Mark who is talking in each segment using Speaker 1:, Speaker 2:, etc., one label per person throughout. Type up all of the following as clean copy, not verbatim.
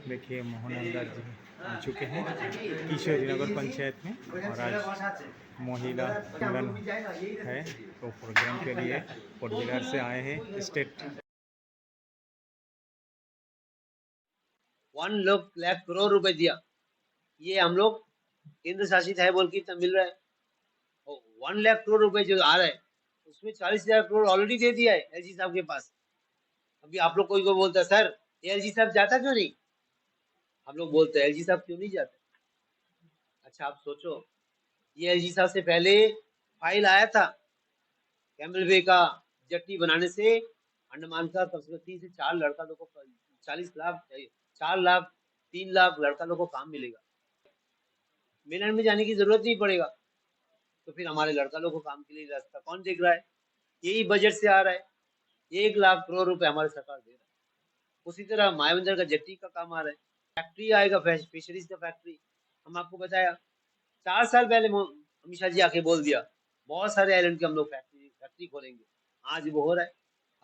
Speaker 1: देखिए मोहन हलदर जी आ चुके हैं किशोरी नगर पंचायत में और आज महिला सम्मेलन है तो प्रोग्राम के लिए कोटबिहार से आए हैं स्टेट
Speaker 2: 1 लाख करोड़ रुपए दिया। ये हम लोग केंद्र शासित है बोल के इतना मिल रहा है। और 1 लाख करोड़ रुपए जो आ रहा है उसमें 40,000 करोड़ ऑलरेडी दे दिया है एलजी साहब के पास। अभी आप लोग कोई को बोलता है सर एलजी साहब जाता क्यों नहीं, हम लोग बोलते हैं एलजी साहब क्यों नहीं जाते। अच्छा आप सोचो, ये एलजी साहब से पहले फाइल आया था कैमल वे का जेट्टी बनाने से अंडमान का कम से कम 3 से 4 लड़का लोगों को 40 लाख 4 लाख 3 लाख लड़का लोगों को काम मिलेगा, मेलैंड में जाने की जरूरत नहीं पड़ेगा। तो फिर हमारे लड़का लोगों को काम के लिए रास्ता कौन देख रहा है, यही बजट से आ रहा है। 1 लाख करोड़ रुपए हमारी सरकार दे रहा है। उसी तरह मायाबंदर का जेट्टी का काम आ रहा है, फैक्ट्री आएगा फिशरीज का फैक्ट्री। हम आपको बताया 4 साल पहले अमित शाह जी आके बोल दिया बहुत सारे आइलैंड के हम लोग फैक्ट्री खोलेंगे, आज वो हो रहा है।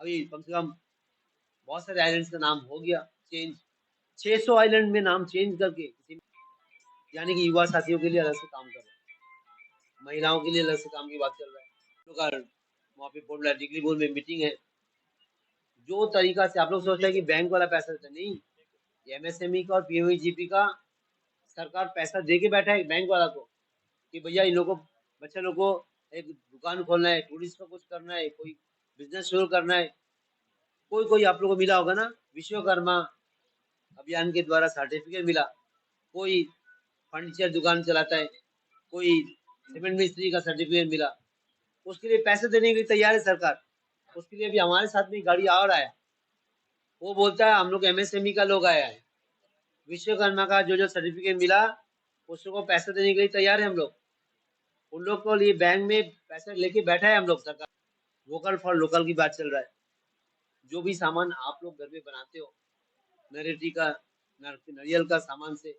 Speaker 2: अभी कम से कम बहुत सारे आइलैंड्स का नाम हो गया चेंज, 600 आइलैंड में नाम चेंज करके, यानी कि युवा साथियों के लिए अलग से काम कर रहे हैं, महिलाओं के लिए अलग से काम की बात चल रहा है। वहाँ पे पोर्ट ब्लेयर डिग्री बोर्ड में मीटिंग है। जो तरीका से आप लोग सोचते हैं कि बैंक वाला पैसा देता नहीं, एमएसएमई का और पीएमजीपी का सरकार पैसा दे के बैठा है बैंक वाला को कि भैया इन लोगों को बच्चे लोग को एक दुकान खोलना है, टूरिस्ट का कुछ करना है, कोई बिजनेस शुरू करना है। कोई आप लोगों को मिला होगा ना विश्वकर्मा अभियान के द्वारा सर्टिफिकेट मिला, कोई फर्नीचर दुकान चलाता है, कोई सीमेंट मिस्त्री का सर्टिफिकेट मिला, उसके लिए पैसे देने के लिए तैयार है सरकार। उसके लिए भी हमारे साथ में गाड़ी और आया, वो बोलता है हम लोग एमएसएमई का लोग आया है, विश्वकर्मा का जो सर्टिफिकेट मिला उसको पैसे देने के लिए तैयार है हम लोग। उन लोग को लिए बैंक में पैसे लेके बैठा है हम लोग सरकार। वोकल फॉर लोकल की बात चल रहा है। जो भी सामान आप लोग घर में बनाते हो, नरेटी का नारियल का सामान से,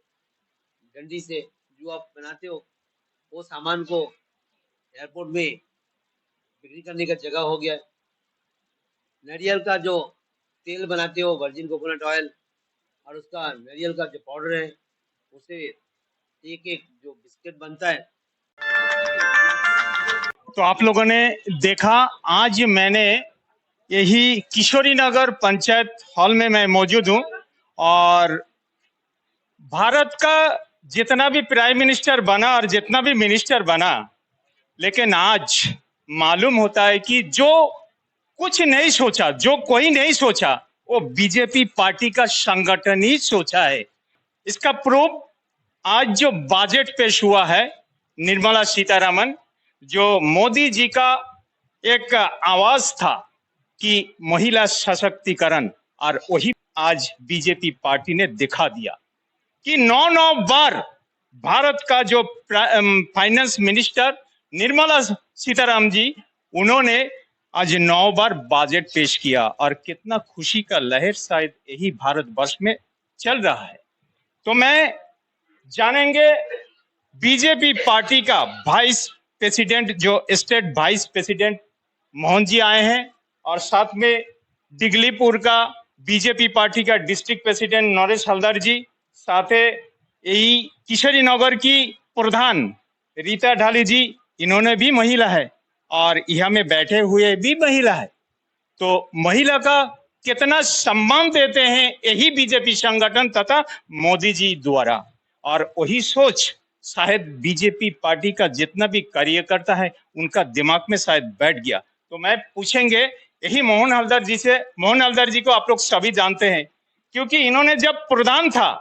Speaker 2: डंडी से जो आप बनाते हो, वो सामान को एयरपोर्ट में बिक्री करने का जगह हो गया है। नारियल का जो तेल बनाते हो वर्जिन कोकोनट ऑयल, और उसका नारियल का जो पाउडर है उसे एक एक जो बिस्किट बनता है।
Speaker 1: तो आप लोगों ने देखा आज मैंने यही किशोरी नगर पंचायत हॉल में मैं मौजूद हूं और भारत का जितना भी प्राइम मिनिस्टर बना और जितना भी मिनिस्टर बना, लेकिन आज मालूम होता है कि जो कुछ नहीं सोचा, जो कोई नहीं सोचा, वो बीजेपी पार्टी का संगठन ही सोचा है। इसका प्रूफ आज जो बजट पेश हुआ है, निर्मला सीतारमण, जो मोदी जी का एक आवाज था कि महिला सशक्तिकरण, और वही आज बीजेपी पार्टी ने दिखा दिया कि 9 बार भारत का जो फाइनेंस मिनिस्टर निर्मला सीतारमण जी, उन्होंने आज 9 बार बजट पेश किया और कितना खुशी का लहर शायद यही भारतवर्ष में चल रहा है। तो मैं जानेंगे बीजेपी पार्टी का वाइस प्रेसिडेंट, जो state wise president Mohan ji आए हैं, और साथ में दिगलीपुर का बीजेपी पार्टी का डिस्ट्रिक्ट प्रेसिडेंट नरेश हलदर जी, साथ यही किशोरी नगर की प्रधान रीता ढाली जी, इन्होंने भी महिला है, और यहाँ में बैठे हुए भी महिला है। तो महिला का कितना सम्मान देते हैं यही बीजेपी संगठन तथा मोदी जी द्वारा, और वही सोच शायद बीजेपी पार्टी का जितना भी कार्यकर्ता है उनका दिमाग में शायद बैठ गया। तो मैं पूछेंगे यही मोहन हलदर जी से। मोहन हलदर जी को आप लोग सभी जानते हैं, क्योंकि इन्होंने जब प्रधान था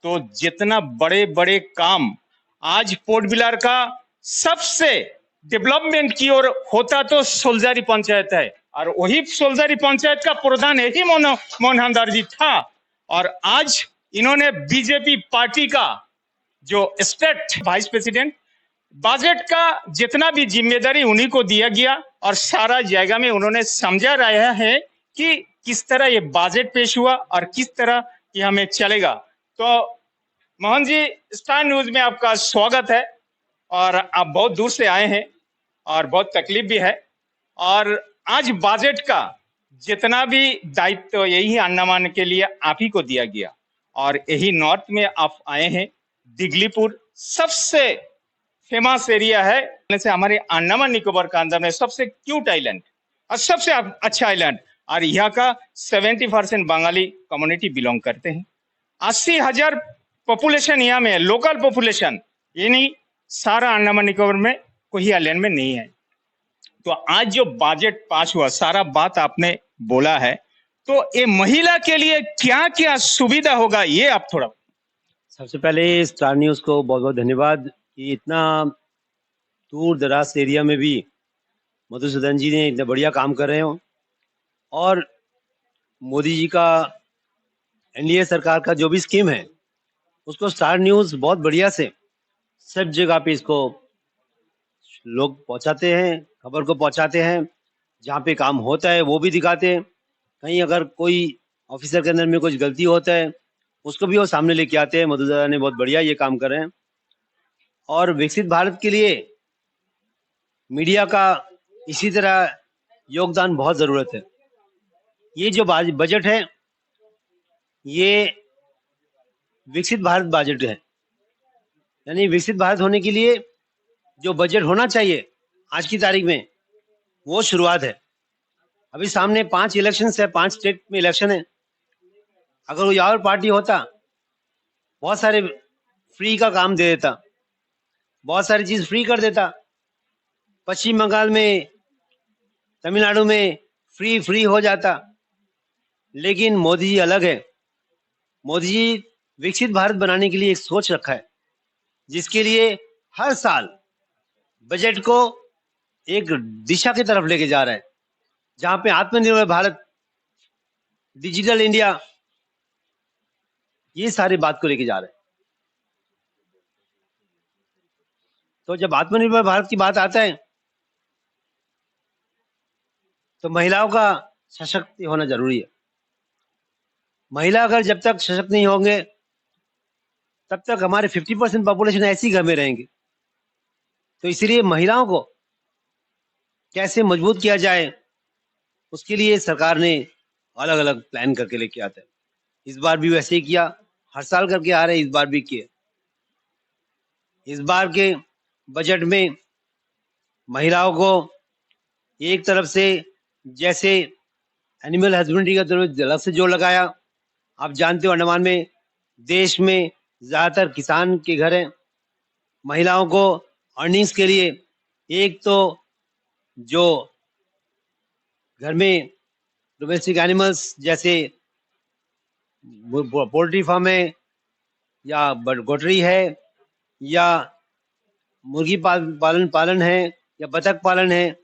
Speaker 1: तो जितना बड़े बड़े काम आज पोर्ट ब्लेयर का सबसे डेवलपमेंट की ओर होता तो सोलजारी पंचायत है, और वही सोलजारी पंचायत का प्रधान यही मोहन हलदर जी था। और आज इन्होंने बीजेपी पार्टी का जो स्टेट वाइस प्रेसिडेंट, बजट का जितना भी जिम्मेदारी उन्हीं को दिया गया, और सारा जगह में उन्होंने समझा रहा है कि किस तरह ये बजट पेश हुआ और किस तरह ये हमें चलेगा। तो मोहन जी, स्टार न्यूज में आपका स्वागत है, और आप बहुत दूर से आए हैं और बहुत तकलीफ भी है, और आज बजट का जितना भी दायित्व यही अंडमान के लिए आप ही को दिया गया, और यही नॉर्थ में आप आए हैं। दिगलीपुर सबसे फेमस एरिया है, जैसे हमारे अंडमान निकोबार का अंदर में सबसे क्यूट आइलैंड और सबसे अच्छा आइलैंड, और यहाँ का 70% बंगाली कम्युनिटी बिलोंग करते हैं। 80,000 पॉपुलेशन यहाँ में है, लोकल पॉपुलेशन, यानी सारा अंडमान निकोबार में कोई आइलैंड में नहीं है। तो आज जो बजट पास हुआ, सारा बात आपने बोला है, तो ये महिला के लिए क्या क्या सुविधा होगा, ये आप थोड़ा।
Speaker 2: सबसे पहले स्टार न्यूज को बहुत बहुत धन्यवाद कि इतना दूर दराज एरिया में भी मधुसूदन जी ने इतना बढ़िया काम कर रहे हो, और मोदी जी का एनडीए सरकार का जो भी स्कीम है उसको स्टार न्यूज बहुत बढ़िया से सब जगह पे इसको लोग पहुंचाते हैं, खबर को पहुंचाते हैं। जहाँ पे काम होता है वो भी दिखाते हैं, कहीं अगर कोई ऑफिसर के अंदर में कुछ गलती होता है उसको भी वो सामने लेके आते हैं। मधुसूदन ने बहुत बढ़िया ये काम कर रहे हैं, और विकसित भारत के लिए मीडिया का इसी तरह योगदान बहुत जरूरत है। ये जो बजट है ये विकसित भारत बजट है, यानी विकसित भारत होने के लिए जो बजट होना चाहिए आज की तारीख में वो शुरुआत है। अभी सामने 5 इलेक्शन है, 5 स्टेट में इलेक्शन है। अगर कोई और पार्टी होता बहुत सारे फ्री का काम दे देता, बहुत सारी चीज फ्री कर देता। पश्चिम बंगाल में, तमिलनाडु में फ्री फ्री हो जाता, लेकिन मोदी जी अलग है। मोदी जी विकसित भारत बनाने के लिए एक सोच रखा है, जिसके लिए हर साल बजट को एक दिशा की तरफ लेके जा रहा है, जहां पे आत्मनिर्भर भारत, डिजिटल इंडिया, ये सारी बात को लेके जा रहे हैं। तो जब आत्मनिर्भर भारत की बात आता है तो महिलाओं का सशक्त होना जरूरी है। महिला अगर जब तक सशक्त नहीं होंगे तब तक हमारे 50% पॉपुलेशन ऐसी घर में रहेंगे। तो इसलिए महिलाओं को कैसे मजबूत किया जाए उसके लिए सरकार ने अलग अलग प्लान करके लेके आता है। इस बार भी वैसे ही किया, हर साल करके आ रहे हैं, इस बार भी किए। इस बार के बजट में महिलाओं को एक तरफ से जैसे एनिमल हस्बेंड्री का तरफ अलग से जोर लगाया। आप जानते हो अंडमान में देश में ज्यादातर किसान के घर हैं। महिलाओं को अर्निंग्स के लिए एक तो जो घर में डोमेस्टिक एनिमल्स जैसे पोल्ट्री फार्म है या गोटरी है या मुर्गी पालन है या बतख पालन है,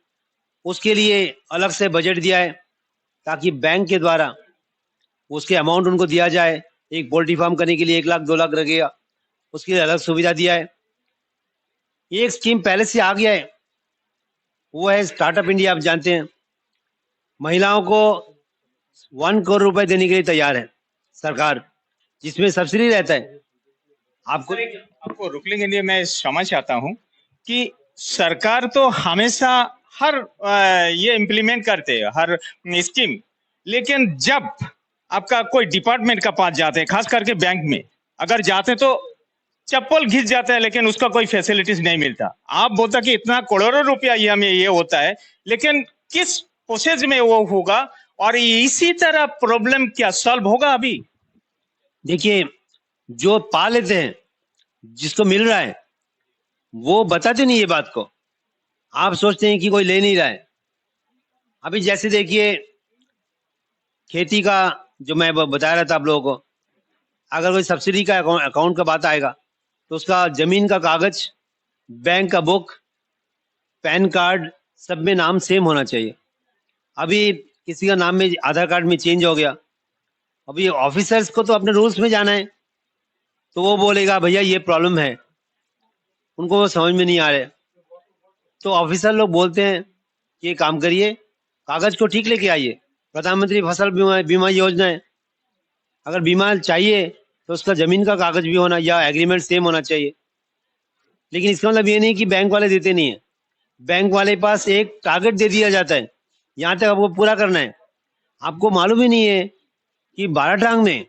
Speaker 2: उसके लिए अलग से बजट दिया है ताकि बैंक के द्वारा उसके अमाउंट उनको दिया जाए। एक पोल्ट्री फार्म करने के लिए 1 लाख 2 लाख लगेगा, उसके लिए अलग सुविधा दिया है। एक स्कीम पहले से आ गया है, वो है स्टार्टअप इंडिया। आप जानते हैं महिलाओं को 1 करोड़ रुपए देने के लिए तैयार है सरकार, जिसमें सब्सिडी रहता है।
Speaker 1: आपको रुक लेंगे, मैं समझ चाहता हूँ कि सरकार तो हमेशा हर ये इम्प्लीमेंट करते हैं हर स्कीम, लेकिन जब आपका कोई डिपार्टमेंट का पास जाते हैं, खास करके बैंक में अगर जाते तो चप्पल घिस जाता है, लेकिन उसका कोई फैसिलिटीज नहीं मिलता। आप बोलता कि इतना करोड़ों रुपया ये हमें ये होता है, लेकिन किस प्रोसेस में वो होगा, और इसी तरह प्रॉब्लम क्या सॉल्व होगा? अभी
Speaker 2: देखिए, जो पा लेते हैं, जिसको मिल रहा है, वो बताते नहीं ये बात को। आप सोचते हैं कि कोई ले नहीं रहा है। अभी जैसे देखिए खेती का जो मैं बता रहा था आप लोगों को, अगर कोई सब्सिडी का अकाउंट का बात आएगा तो उसका जमीन का कागज, बैंक का बुक, पैन कार्ड, सब में नाम सेम होना चाहिए। अभी किसी का नाम में आधार कार्ड में चेंज हो गया, अभी ऑफिसर्स को तो अपने रूल्स में जाना है, तो वो बोलेगा भैया ये प्रॉब्लम है, उनको वो समझ में नहीं आ रहे। तो ऑफिसर लोग बोलते हैं कि ये काम करिए, कागज को ठीक लेके आइए। प्रधानमंत्री फसल बीमा योजना है, अगर बीमा चाहिए तो उसका जमीन का कागज भी होना या एग्रीमेंट सेम होना चाहिए। लेकिन इसका मतलब ये नहीं कि बैंक वाले देते नहीं है। बैंक वाले पास एक टारगेट दे दिया जाता है, यहाँ तक आपको पूरा करना है। आपको मालूम ही नहीं है कि 12 टांग में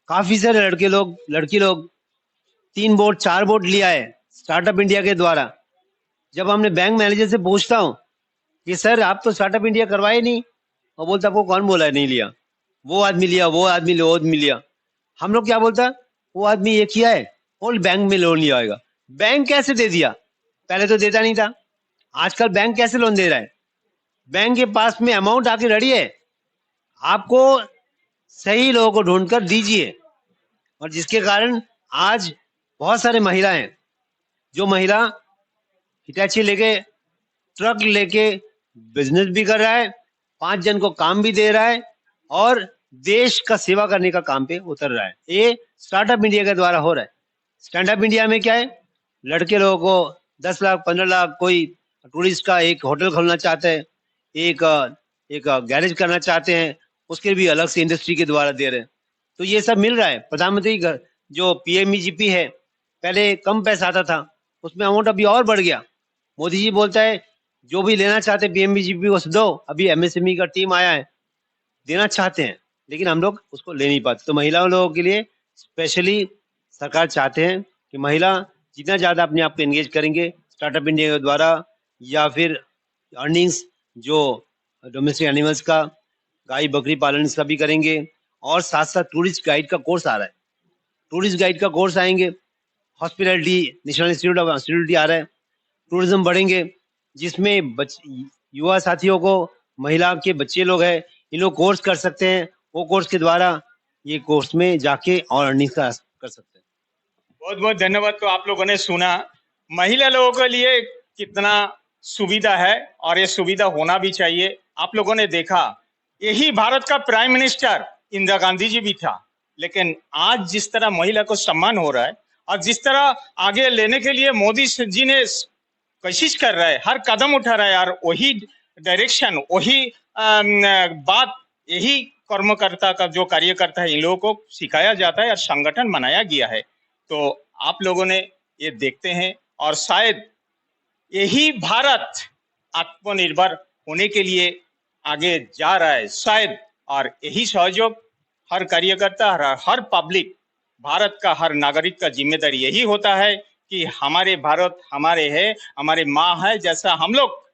Speaker 2: काफी सारे लड़के लोग लड़की लोग 3 बोर्ड 4 बोर्ड लिया है स्टार्टअप इंडिया के द्वारा। जब हमने बैंक मैनेजर से पूछता हूँ कि सर आप तो स्टार्टअप इंडिया करवाए नहीं, और बोलता आपको कौन बोला है नहीं लिया, वो आदमी लिया, वो आदमी लिया, वो आदमी लिया। हम लोग क्या बोलता, वो आदमी ये किया है और बैंक में लोन लिया होगा। बैंक कैसे दे दिया, पहले तो देता नहीं था, आजकल बैंक कैसे लोन दे रहा है? बैंक के पास में अमाउंट आके रेडी है, आपको सही लोगों को ढूंढकर दीजिए। और जिसके कारण आज बहुत सारे महिला हैं, जो महिला हिटैची लेके ट्रक लेके बिजनेस भी कर रहा है, 5 जन को काम भी दे रहा है और देश का सेवा करने का काम पे उतर रहा है। ये स्टार्टअप इंडिया के द्वारा हो रहा है। स्टैंडअप इंडिया में क्या है, लड़के लोगों को 10 लाख 15 लाख, कोई टूरिस्ट का एक होटल खोलना चाहते हैं, एक गैरेज करना चाहते हैं, उसके भी अलग से इंडस्ट्री के द्वारा दे रहे हैं। तो ये सब मिल रहा है। प्रधानमंत्री जो पीएमईजीपी है, पहले कम पैसा आता था, उसमें अमाउंट अभी और बढ़ गया। मोदी जी बोलता है जो भी लेना चाहते पीएमईजीपी को दो। अभी एमएसएमई का टीम आया है, देना चाहते हैं, लेकिन हम लोग उसको ले नहीं पाते। तो महिलाओं लोगों के लिए स्पेशली सरकार चाहते हैं कि महिला जितना ज्यादा अपने आप को एंगेज करेंगे स्टार्टअप इंडिया के द्वारा, या फिर अर्निंग्स जो डोमेस्टिक एनिमल्स का, गाय बकरी पालन का भी करेंगे। और साथ साथ टूरिस्ट गाइड का कोर्स आ रहा है, टूरिस्ट गाइड का कोर्स आएंगे। Hospitality, national institute of hospitality आ रहा है, टूरिज्म बढ़ेंगे, जिसमें युवा साथियों को, महिला के बच्चे लोग हैं, इन लोग कोर्स कर सकते हैं। वो कोर्स के द्वारा ये कोर्स में जाके और अर्निंग कर सकते हैं।
Speaker 1: बहुत बहुत धन्यवाद। तो आप लोगों ने सुना महिला लोगों के लिए कितना सुविधा है, और ये सुविधा होना भी चाहिए। आप लोगों ने देखा, यही भारत का प्राइम मिनिस्टर इंदिरा गांधी जी भी था, लेकिन आज जिस तरह महिला को सम्मान हो रहा है और जिस तरह आगे लेने के लिए मोदी जी ने कोशिश कर रहा है, हर कदम उठा रहा है, यार वही डायरेक्शन, वही बात, यही कर्मकर्ता का जो कार्यकर्ता है, इन लोगों को सिखाया जाता है और संगठन बनाया गया है। तो आप लोगों ने ये देखते हैं, और शायद यही भारत आत्मनिर्भर होने के लिए आगे जा रहा है शायद। और यही सहयोग हर कार्यकर्ता, हर पब्लिक, भारत का हर नागरिक का जिम्मेदारी यही होता है कि हमारे भारत हमारे है, हमारे माँ है। जैसा हम लोग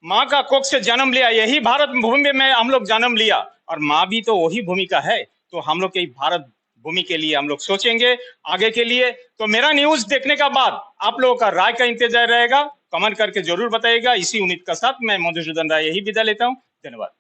Speaker 1: माँ का कोख से जन्म लिया, यही भारत भूमि में हम लोग जन्म लिया, और माँ भी तो वही भूमि का है। तो हम लोग के भारत भूमि के लिए हम लोग सोचेंगे आगे के लिए। तो मेरा न्यूज देखने का बाद आप लोगों का राय का इंतजार रहेगा, कमेंट करके जरूर बताइएगा। इसी उम्मीद के साथ मैं मधुसूदन राय यही विदा लेता हूँ। धन्यवाद।